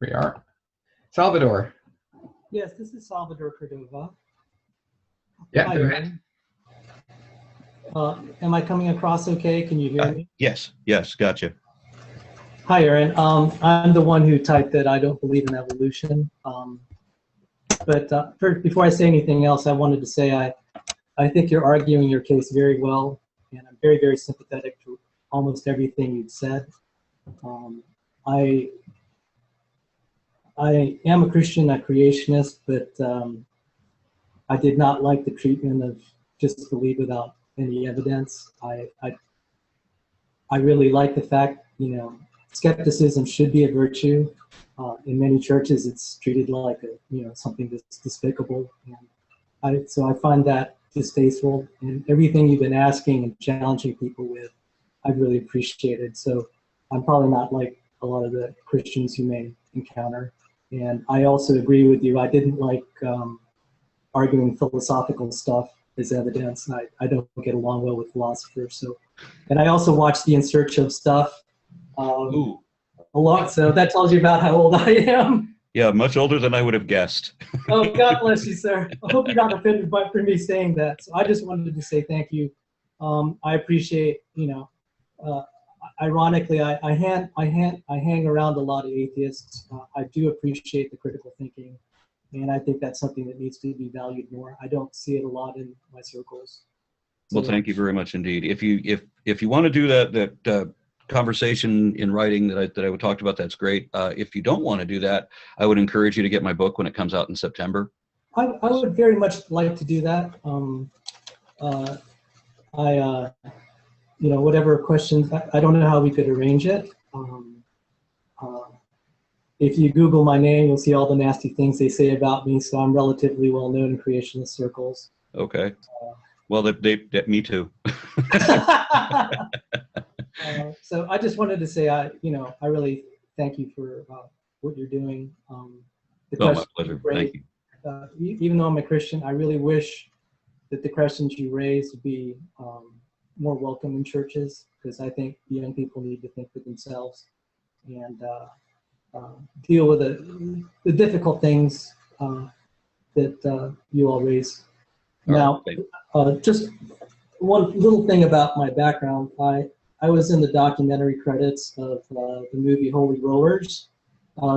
We are. Salvador. Yes, this is Salvador Cordova. Yeah, Hi, go ahead. am I coming across okay? Can you hear me? Yes, gotcha. Hi, Aaron. I'm the one who typed that I don't believe in evolution. First, before I say anything else, I wanted to say I think you're arguing your case very well, and I'm very, very sympathetic to almost everything you've said. I am a Christian, a creationist, but I did not like the treatment of just believe without any evidence. I really like the fact, skepticism should be a virtue. In many churches, it's treated like something that's despicable, and so I find that distasteful. And everything you've been asking and challenging people with, I've really appreciated. So I'm probably not like a lot of the Christians you may encounter. And I also agree with you. I didn't like arguing philosophical stuff as evidence. I don't get along well with philosophers. So, and I also watch the In Search of stuff a lot. So that tells you about how old I am. Yeah, much older than I would have guessed. Oh, God bless you, sir. I hope you're not offended for me saying that. So I just wanted to say thank you. I appreciate, ironically, I hang around a lot of atheists. I do appreciate the critical thinking, and I think that's something that needs to be valued more. I don't see it a lot in my circles. So, well, thank you very much indeed. If you want to do that conversation in writing that I talked about, that's great. If you don't want to do that, I would encourage you to get my book when it comes out in September. I would very much like to do that. Whatever questions, I don't know how we could arrange it. If you Google my name, you'll see all the nasty things they say about me, so I'm relatively well known in creationist circles. Okay. Well, me too. So I just wanted to say, I really thank you for what you're doing. My pleasure. Thank you. Even though I'm a Christian, I really wish that the questions you raised would be more welcome in churches, because I think young people need to think for themselves and deal with the difficult things that you all raise. Now, just one little thing about my background. I was in the documentary credits of the movie Holy Rollers.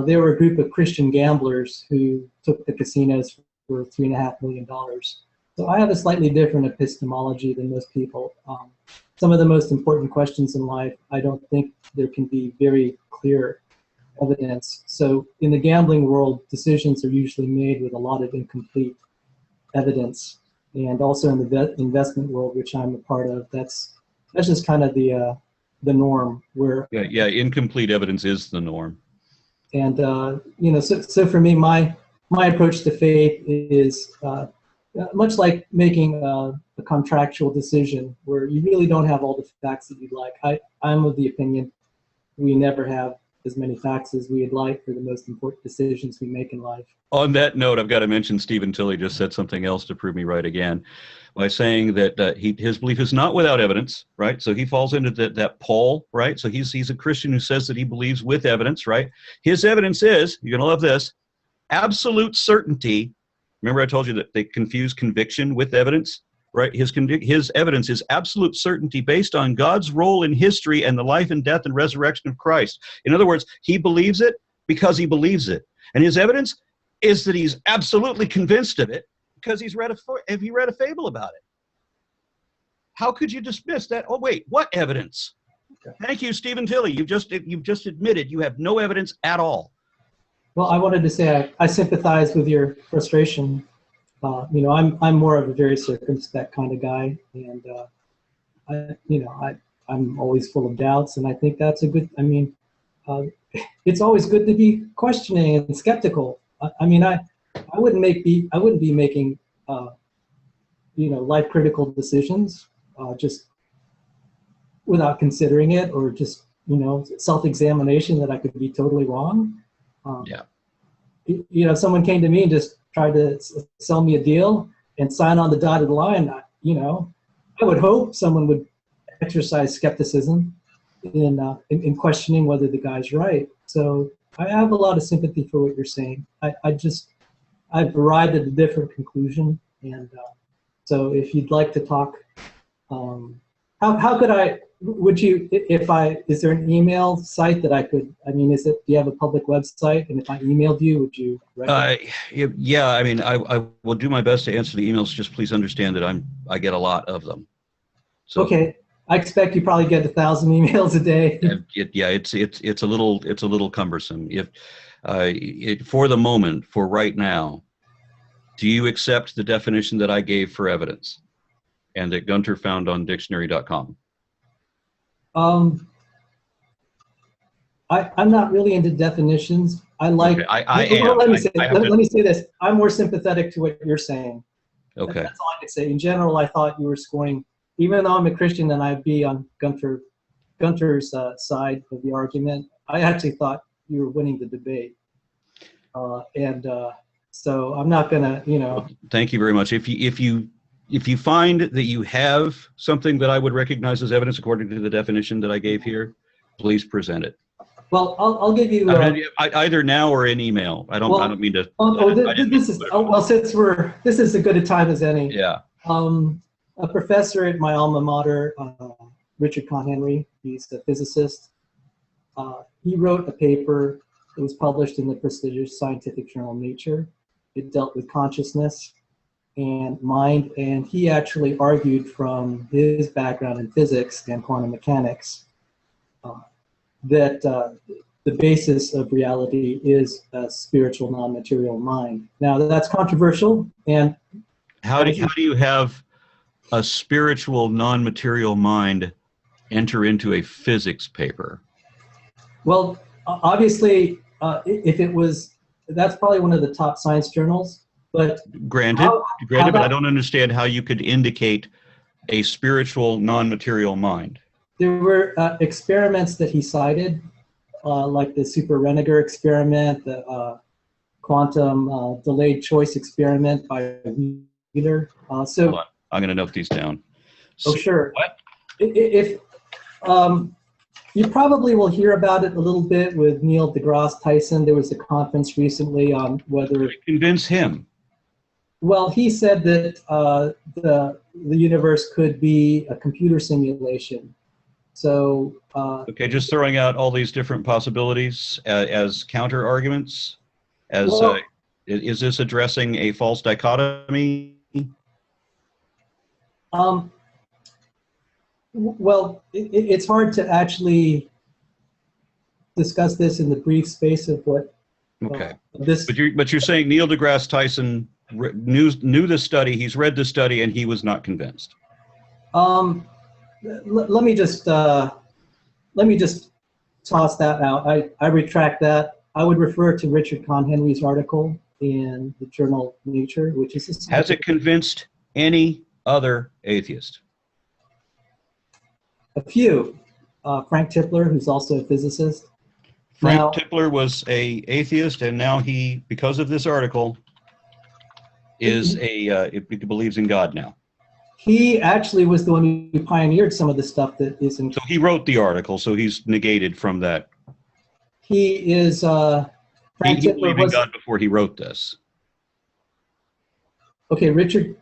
They were a group of Christian gamblers who took the casinos for $3.5 million. So I have a slightly different epistemology than most people. Some of the most important questions in life, I don't think there can be very clear evidence. So in the gambling world, decisions are usually made with a lot of incomplete evidence. And also in the investment world, which I'm a part of, that's just kind of the norm. Where incomplete evidence is the norm. And so for me, my approach to faith is much like making a contractual decision where you really don't have all the facts that you'd like. I'm of the opinion we never have as many facts as we'd like for the most important decisions we make in life. On that note, I've got to mention Stephen Tilley just said something else to prove me right again by saying that his belief is not without evidence, right? So he falls into that poll, right? So he's a Christian who says that he believes with evidence, right? His evidence is, you're going to love this, absolute certainty. Remember I told you that they confuse conviction with evidence, right? His evidence is absolute certainty based on God's role in history and the life and death and resurrection of Christ. In other words, he believes it because he believes it. And his evidence is that he's absolutely convinced of it because he's read a fable about it. How could you dismiss that? Oh, wait, what evidence? Okay. Thank you, Stephen Tilley. You've just admitted you have no evidence at all. Well, I wanted to say I sympathize with your frustration. I'm more of a very circumspect kind of guy, and I'm always full of doubts, and I think that's a good. It's always good to be questioning and skeptical. I wouldn't be making life critical decisions just without considering it, or just self-examination that I could be totally wrong. If someone came to me and just tried to sell me a deal and sign on the dotted line, I would hope someone would exercise skepticism in questioning whether the guy's right. So I have a lot of sympathy for what you're saying. I've arrived at a different conclusion, and so if you'd like to talk, how could I? Would you? Is there an email site that I could? I mean, do you have a public website? And if I emailed you, would you? Yeah. I mean, I will do my best to answer the emails. Just please understand that I get a lot of them. So, okay. I expect you probably get 1,000 emails a day. It's a little cumbersome. For the moment, for right now, do you accept the definition that I gave for evidence, and that Gunter found on dictionary.com? I'm not really into definitions. I like. Okay, I am. Let me say this. I'm more sympathetic to what you're saying. Okay. That's all I could say. In general, I thought you were scoring. Even though I'm a Christian and I'd be on Gunter's side of the argument, I actually thought you were winning the debate. So I'm not gonna, Well, thank you very much. If you find that you have something that I would recognize as evidence according to the definition that I gave here, please present it. Well, I'll give you either now or in email. I don't mean to. This is as good a time as any. Yeah. A professor at my alma mater, Richard Conn Henry, he's a physicist. He wrote a paper that was published in the prestigious scientific journal Nature. It dealt with consciousness and mind, and he actually argued from his background in physics and quantum mechanics that the basis of reality is a spiritual non-material mind. Now that's controversial, and how do you have a spiritual non-material mind enter into a physics paper? Well, obviously, if it was, that's probably one of the top science journals. But granted, but I don't understand how you could indicate a spiritual non-material mind. There were experiments that he cited, like the Super Renninger experiment, the quantum delayed choice experiment by Wheeler. Hold on. I'm going to note these down. Oh, sure. What? If you probably will hear about it a little bit with Neil deGrasse Tyson. There was a conference recently on whether... Convince him. Well, he said that the universe could be a computer simulation. So... okay, just throwing out all these different possibilities as counter arguments. Is this addressing a false dichotomy? Well, it's hard to actually discuss this in the brief space of what. Okay. But you're saying Neil deGrasse Tyson knew the study. He's read the study, and he was not convinced. Let me just toss that out. I retract that. I would refer to Richard Conn Henry's article in the journal Nature, which is. Has it convinced any other atheist? A few. Frank Tipler, who's also a physicist. Frank Tipler was an atheist, and now he, because of this article, is he believes in God now. He actually was the one who pioneered some of the stuff that is in. So he wrote the article, so he's negated from that. He is. Frank he Tipler believed in God before he wrote this. Okay, Richard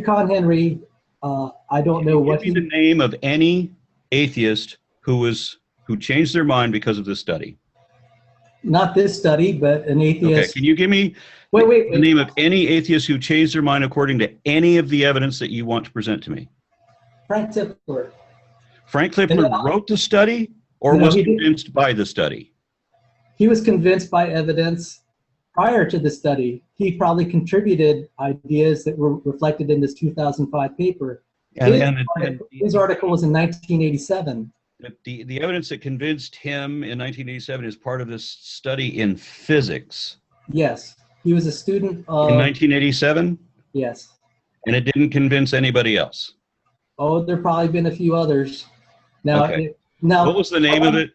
Conn Henry. I don't know what. Give me the name of any atheist who changed their mind because of this study. Not this study, but an atheist. Okay, can you give me the name of any atheist who changed their mind according to any of the evidence that you want to present to me? Frank Tipler. Frank Tipler wrote the study, or was convinced by the study? He was convinced by evidence prior to the study. He probably contributed ideas that were reflected in this 2005 paper. His article was in 1987. The evidence that convinced him in 1987 is part of this study in physics. Yes. He was a student of... In 1987? Yes. And it didn't convince anybody else? Oh, there probably been a few others. Now, okay. What was the name of it?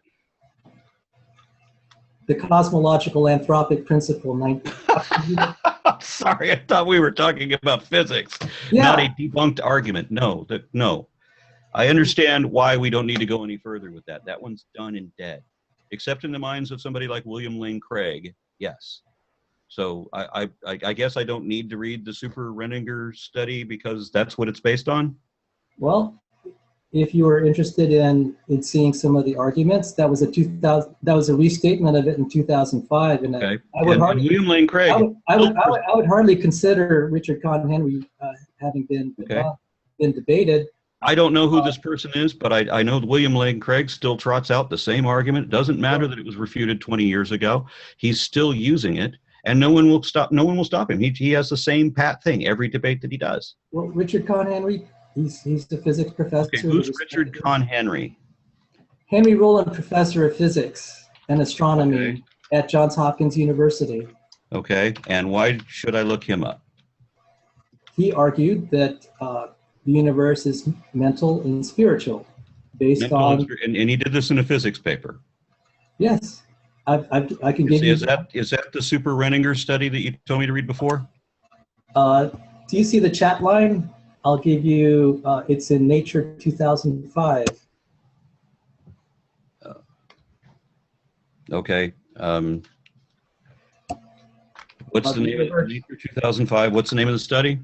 The Cosmological Anthropic Principle. Sorry, I thought we were talking about physics, not a debunked argument. No. I understand why we don't need to go any further with that. That one's done and dead. except in the minds of somebody like William Lane Craig, yes. So I guess I don't need to read the Super Renninger study because that's what it's based on? Well, if you are interested in seeing some of the arguments, that was a restatement of it in 2005, and Okay. I would and William Lane Craig. I would hardly consider Richard Conn Henry having been debated. I don't know who this person is, but I know William Lane Craig still trots out the same argument. It doesn't matter that it was refuted 20 years ago. He's still using it, and no one will stop him. He has the same pat thing every debate that he does. Well, Richard Conn Henry, he's the physics professor. Okay, who's Richard Conn Henry? Henry Rowland Professor of Physics and Astronomy at Johns Hopkins University. Okay, and why should I look him up? He argued that the universe is mental and spiritual, based on. And he did this in a physics paper. Yes, I can give you. Is that the Super Renninger study that you told me to read before? Do you see the chat line? I'll give you. It's in Nature 2005. Okay. What's the name of Nature 2005? What's the name of the study?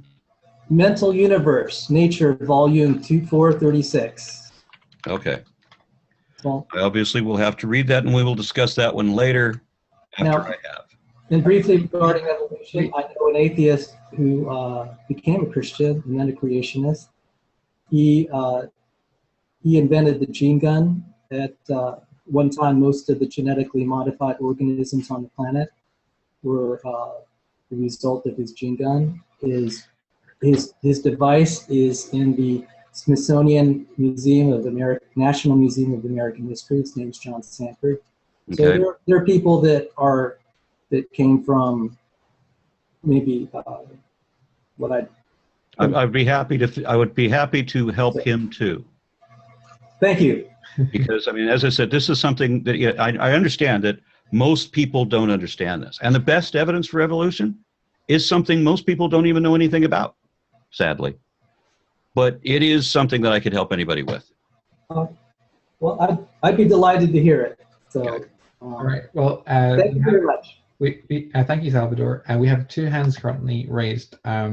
Mental Universe, Nature, Volume 436. Okay. Well, I obviously will have to read that, and we will discuss that one later after I have. And briefly regarding evolution, I know an atheist who became a Christian and then a creationist. He invented the gene gun. At one time, most of the genetically modified organisms on the planet were the result of his gene gun. His device is in the Smithsonian National Museum of American History. His name is John Sanford. Okay. So there are people that came from maybe I'd be happy to. I would be happy to help him too. Thank you. Because I mean, as I said, this is something that I understand that most people don't understand this, and the best evidence for evolution is something most people don't even know anything about, sadly. But it is something that I could help anybody with. Well, I'd be delighted to hear it. So, Okay. All right. Well, thank you very much. Thank you, Salvador. We have 2 hands currently raised.